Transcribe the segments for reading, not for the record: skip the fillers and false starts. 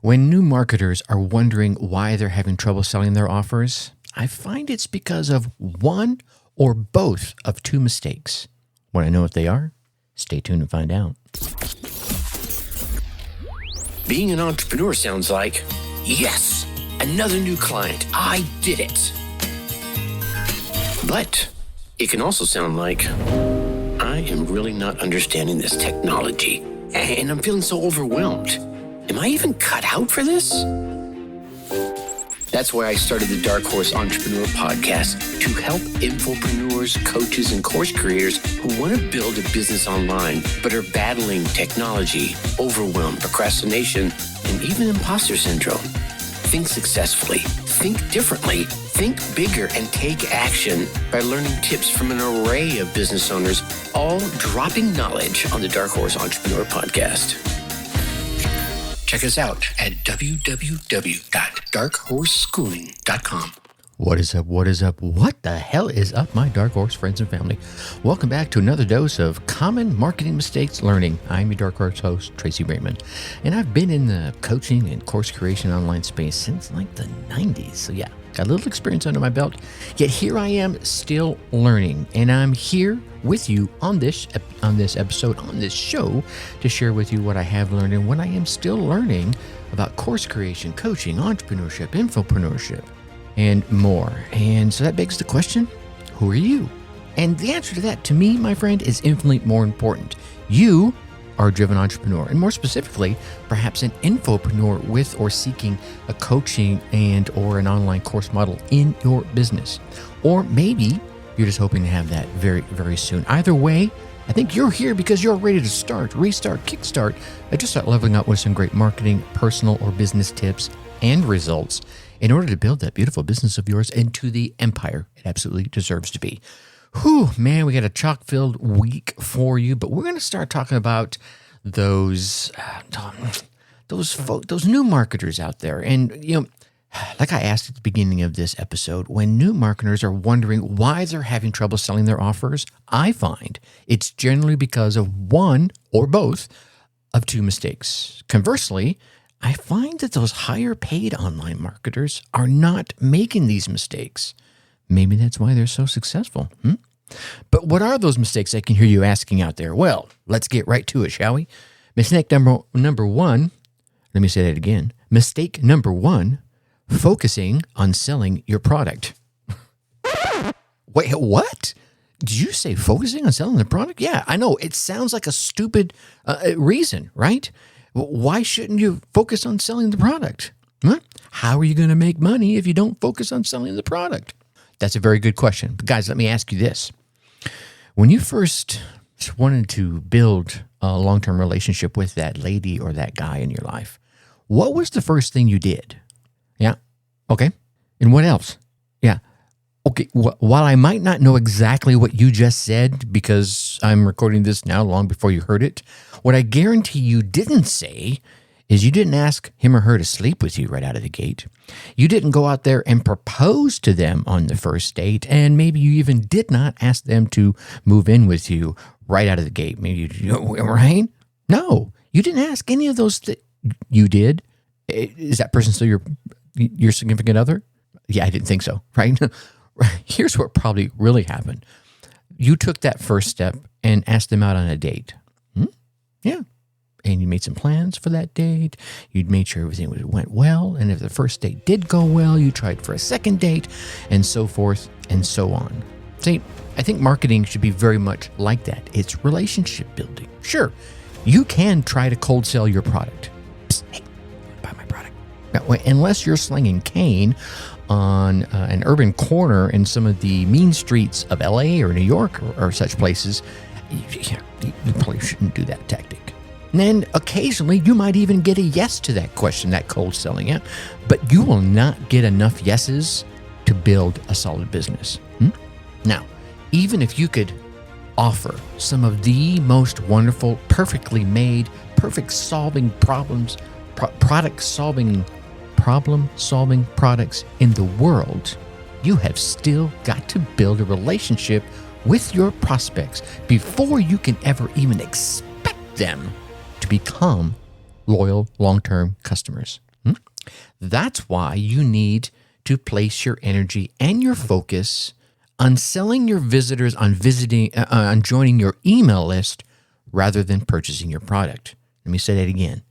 When new marketers are wondering why they're having trouble selling their offers, I find it's because of one or both of two mistakes. Want to know what they are? Stay tuned and find out. Being an entrepreneur sounds like, yes, another new client. I did it. But it can also sound like, I am really not understanding this technology, and I'm feeling so overwhelmed. Am I even cut out for this? That's why I started the Dark Horse Entrepreneur Podcast, to help infopreneurs, coaches, and course creators who want to build a business online but are battling technology, overwhelm, procrastination, and even imposter syndrome. Think successfully, think differently, think bigger, and take action by learning tips from an array of business owners, all dropping knowledge on the Dark Horse Entrepreneur Podcast. Check us out at www.darkhorseschooling.com. What is up? What is up? What the hell is up, my Dark Horse friends and family? Welcome back to another dose of common marketing mistakes learning. I'm your Dark Horse host, Tracy Brinkmann, and I've been in the coaching and course creation online space since like the 90s. So yeah, got a little experience under my belt, yet here I am still learning, and I'm here with you on this episode, on this show, to share with you what I have learned and what I am still learning about course creation, coaching, entrepreneurship, infopreneurship, and more. And so that begs the question, who are you? And the answer to that, to me, my friend, is infinitely more important. You are a driven entrepreneur, and more specifically, perhaps an infopreneur with or seeking a coaching and or an online course model in your business. Or maybe you're just hoping to have that very, very soon. Either way, I think you're here because you're ready to start, restart, kickstart, just start leveling up with some great marketing, personal or business tips and results in order to build that beautiful business of yours into the empire it absolutely deserves to be. Whew, man, we got a chock-filled week for you, but we're going to start talking about those new marketers out there. And, you know, like I asked at the beginning of this episode, when new marketers are wondering why they're having trouble selling their offers, I find it's generally because of one or both of two mistakes. Conversely, I find that those higher paid online marketers are not making these mistakes. Maybe that's why they're so successful. But what are those mistakes I can hear you asking out there? Well, let's get right to it, shall we? Mistake number one, let me say that again. Mistake number one, focusing on selling your product. Wait, what? Did you say focusing on selling the product? Yeah, I know. It sounds like a stupid reason, right? Why shouldn't you focus on selling the product? How are you going to make money if you don't focus on selling the product? That's a very good question. But guys, let me ask you this. When you first wanted to build a long-term relationship with that lady or that guy in your life, what was the first thing you did? Yeah. Okay. And what else? Yeah. Okay. While I might not know exactly what you just said because I'm recording this now long before you heard it, what I guarantee you didn't say is you didn't ask him or her to sleep with you right out of the gate. You didn't go out there and propose to them on the first date, and maybe you even did not ask them to move in with you right out of the gate. Maybe right? No, you didn't ask any of those. You did. Is that person still your significant other? Yeah, I didn't think so, right? Here's what probably really happened. You took that first step and asked them out on a date. Yeah. And you made some plans for that date. You'd made sure everything went well. And if the first date did go well, you tried for a second date, and so forth and so on. See, I think marketing should be very much like that. It's relationship building. Sure, you can try to cold sell your product. Psst, hey, buy my product. Now, unless you're slinging cane on an urban corner in some of the mean streets of LA or New York or such places, you probably shouldn't do that tactic. And then occasionally you might even get a yes to that question, that cold selling, yeah? But you will not get enough yeses to build a solid business. Now, even if you could offer some of the most wonderful, perfectly made, problem-solving products in the world, you have still got to build a relationship with your prospects before you can ever even expect them to become loyal long-term customers. That's why you need to place your energy and your focus on selling your visitors on joining your email list rather than purchasing your product. Let me say that again.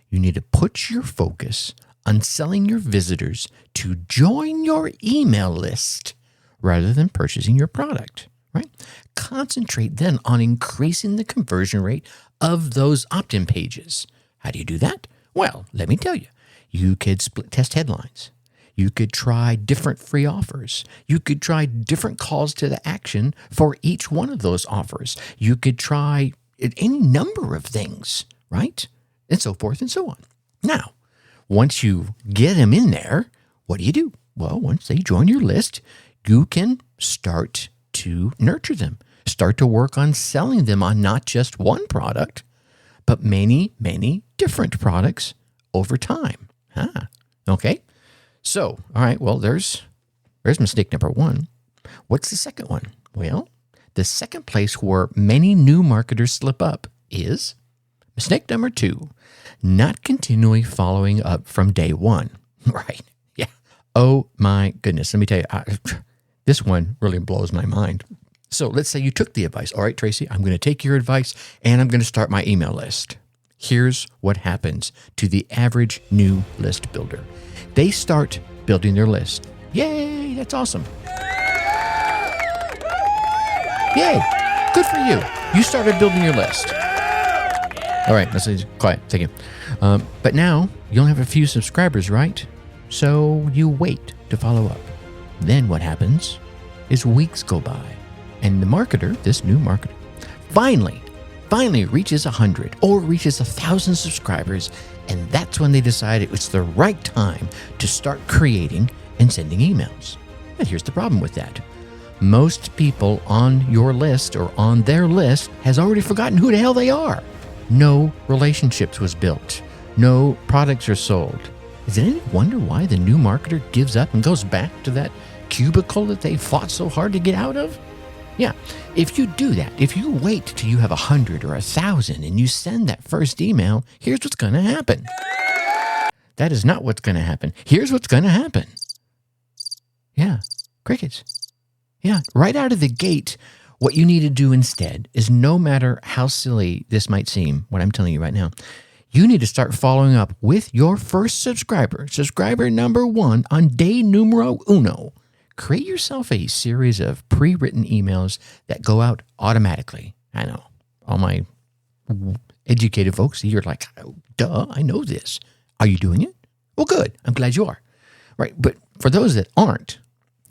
You need to put your focus on selling your visitors to join your email list rather than purchasing your product, right? Concentrate then on increasing the conversion rate of those opt-in pages. How do you do that? Well, let me tell you. You could split test headlines. You could try different free offers. You could try different calls to the action for each one of those offers. You could try any number of things, right? And so forth and so on. Now, once you get them in there, what do? Well, once they join your list, you can start to nurture them. Start to work on selling them on not just one product, but many, many different products over time. Okay. So, all right, well, there's mistake number one. What's the second one? Well, the second place where many new marketers slip up is mistake number two, not continually following up from day one. Right. Yeah. Oh my goodness. Let me tell you, this one really blows my mind. So let's say you took the advice. All right, Tracy, I'm going to take your advice and I'm going to start my email list. Here's what happens to the average new list builder. They start building their list. Yay, that's awesome. Yay, good for you. You started building your list. All right, let's be quiet. Thank you. But now you only have a few subscribers, right? So you wait to follow up. Then what happens is weeks go by and the marketer, this new marketer, finally reaches 100 or reaches 1,000 subscribers. And that's when they decide it was the right time to start creating and sending emails. And here's the problem with that. Most people on your list or on their list has already forgotten who the hell they are. No relationships was built. No products are sold. Is it any wonder why the new marketer gives up and goes back to that cubicle that they fought so hard to get out of? Yeah, if you do that, if you wait till you have 100 or 1,000 and you send that first email, here's what's going to happen. That is not what's going to happen. Here's what's going to happen. Yeah, crickets. Yeah, right out of the gate, what you need to do instead is, no matter how silly this might seem, what I'm telling you right now, you need to start following up with your first subscriber number 1 on day numero uno. Create yourself a series of pre-written emails that go out automatically. I know, all my educated folks, you're like, oh, duh, I know this. Are you doing it? Well, good. I'm glad you are. Right. But for those that aren't,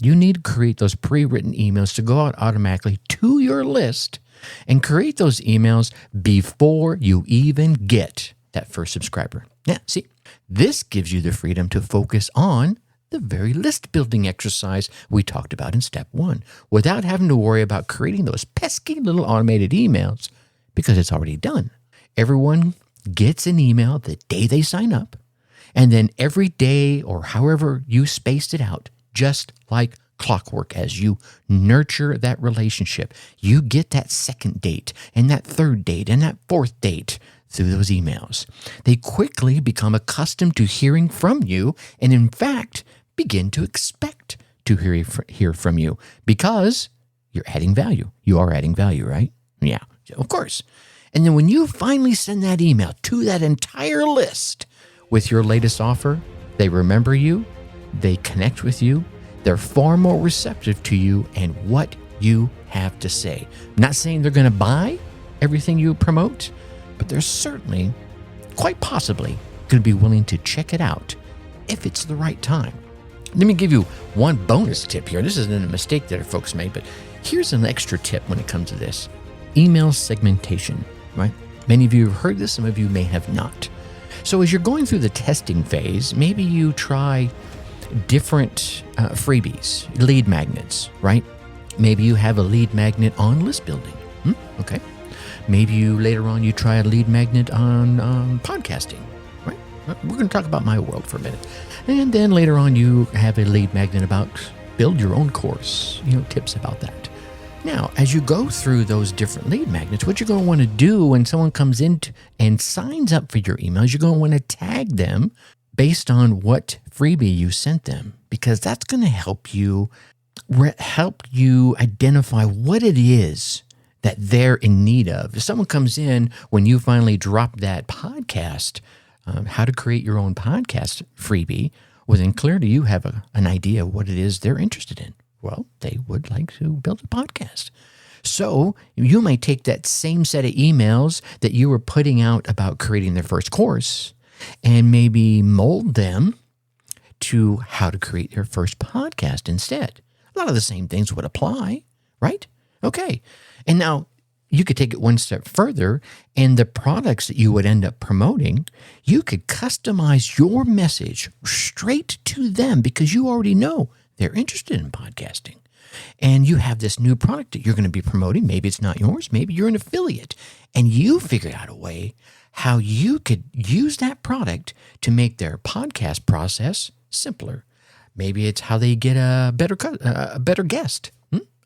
you need to create those pre-written emails to go out automatically to your list and create those emails before you even get that first subscriber. Yeah, see, this gives you the freedom to focus on the very list building exercise we talked about in step 1 without having to worry about creating those pesky little automated emails because it's already done. Everyone gets an email the day they sign up, and then every day or however you spaced it out, just like clockwork, as you nurture that relationship, you get that second date and that third date and that fourth date through those emails. They quickly become accustomed to hearing from you and, in fact, begin to expect to hear from you because you're adding value. You are adding value, right? Yeah, of course. And then when you finally send that email to that entire list with your latest offer, they remember you, they connect with you, they're far more receptive to you and what you have to say. I'm not saying they're going to buy everything you promote, but they're certainly, quite possibly, going to be willing to check it out if it's the right time. Let me give you one bonus tip here. This isn't a mistake that our folks made, but here's an extra tip when it comes to this. Email segmentation, right? Many of you have heard this, some of you may have not. So as you're going through the testing phase, maybe you try different freebies, lead magnets, right? Maybe you have a lead magnet on list building. Okay. Maybe later on you try a lead magnet on podcasting, right? We're going to talk about my world for a minute. And then later on you have a lead magnet about build your own course, tips about that. Now, as you go through those different lead magnets, what you're going to want to do when someone comes in and signs up for your emails, you're going to want to tag them based on what freebie you sent them, because that's going to help you identify what it is that they're in need of. If someone comes in when you finally drop that podcast, how to create your own podcast freebie, well, then clearly you have an idea of what it is they're interested in. Well, they would like to build a podcast. So you might take that same set of emails that you were putting out about creating their first course and maybe mold them to how to create your first podcast instead. A lot of the same things would apply, right? Okay. And now you could take it one step further, and the products that you would end up promoting, you could customize your message straight to them because you already know they're interested in podcasting. And you have this new product that you're going to be promoting. Maybe it's not yours. Maybe you're an affiliate. And you figured out a way how you could use that product to make their podcast process simpler. Maybe it's how they get a better guest,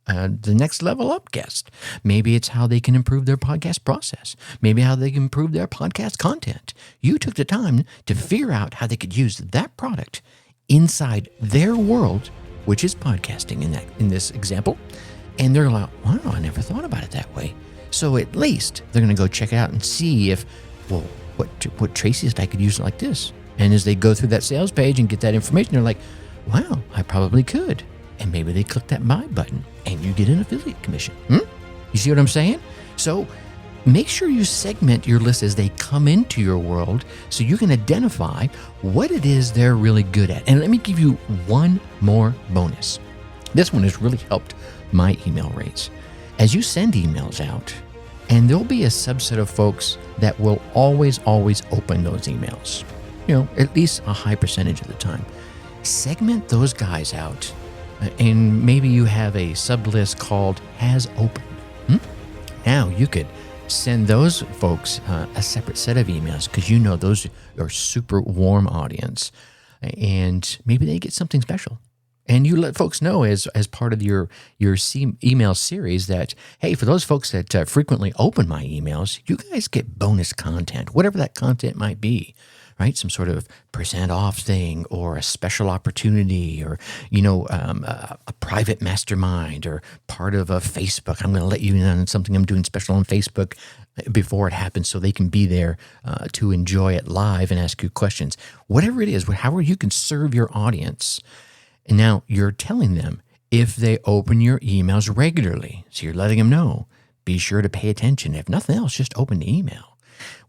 the next level up guest. Maybe it's how they can improve their podcast process. Maybe how they can improve their podcast content. You took the time to figure out how they could use that product inside their world, which is podcasting in this example. And they're like, wow, I never thought about it that way. So at least they're going to go check it out and see if, well, what Tracy's I could use it like this. And as they go through that sales page and get that information, they're like, wow, I probably could. And maybe they click that buy button and you get an affiliate commission. You see what I'm saying? So make sure you segment your list as they come into your world so you can identify what it is they're really good at. And let me give you one more bonus. This one has really helped my email rates. As you send emails out, and there'll be a subset of folks that will always open those emails, at least a high percentage of the time. Segment those guys out, and maybe you have a sub-list called has opened. Now you could send those folks a separate set of emails because those are super warm audience, and maybe they get something special. And you let folks know as part of your email series that, hey, for those folks that frequently open my emails, you guys get bonus content, whatever that content might be, right? Some sort of % off thing or a special opportunity or, a private mastermind or part of a Facebook. I'm going to let you in on something I'm doing special on Facebook before it happens so they can be there to enjoy it live and ask you questions. Whatever it is, however you can serve your audience. And now you're telling them if they open your emails regularly. So you're letting them know, be sure to pay attention. If nothing else, just open the email.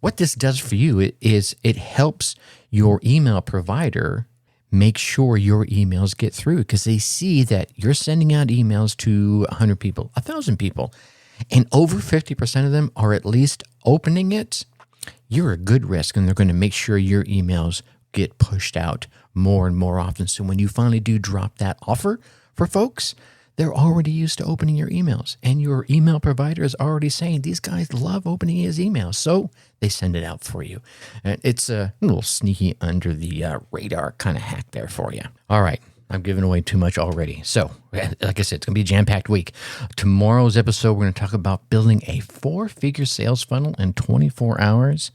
What this does for you is it helps your email provider make sure your emails get through because they see that you're sending out emails to 100 people, 1,000 people, and over 50% of them are at least opening it. You're a good risk, and they're going to make sure your emails get pushed out more and more often. So when you finally do drop that offer for folks, they're already used to opening your emails. And your email provider is already saying, these guys love opening his emails. So they send it out for you. And it's a little sneaky under the radar kind of hack there for you. All right. I've given away too much already. So, like I said, it's going to be a jam-packed week. Tomorrow's episode, we're going to talk about building a 4-figure sales funnel in 24 hours.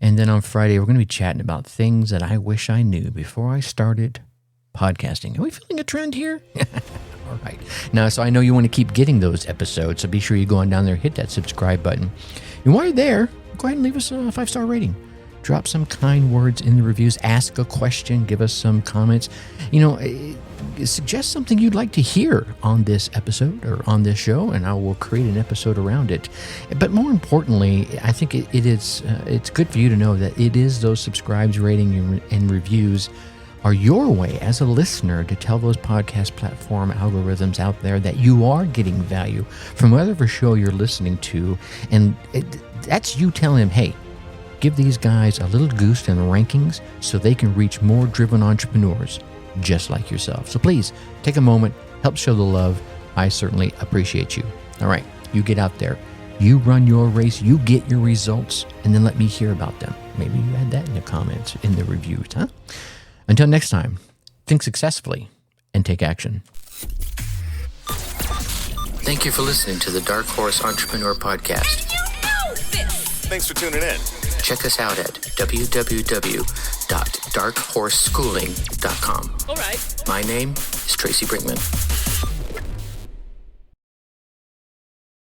And then on Friday, we're going to be chatting about things that I wish I knew before I started podcasting. Are we feeling a trend here? All right. Now, so I know you want to keep getting those episodes, so be sure you go on down there, hit that subscribe button. And while you're there, go ahead and leave us a 5-star rating. Drop some kind words in the reviews. Ask a question. Give us some comments. Suggest something you'd like to hear on this episode or on this show, and I will create an episode around it. But more importantly, I think it's good for you to know that it is those subscribes, rating, and reviews are your way as a listener to tell those podcast platform algorithms out there that you are getting value from whatever show you're listening to. And that's you telling them, hey, give these guys a little boost in the rankings so they can reach more driven entrepreneurs just like yourself. So please take a moment, help show the love. I certainly appreciate you. All right, you get out there, you run your race, you get your results, and then let me hear about them. Maybe you add that in the comments, in the reviews, huh? Until next time, think successfully and take action. Thank you for listening to the Dark Horse Entrepreneur Podcast. Thanks for tuning in. Check us out at www.brinkmann.com. www.darkhorseschooling.com. All right. My name is Tracy Brinkmann.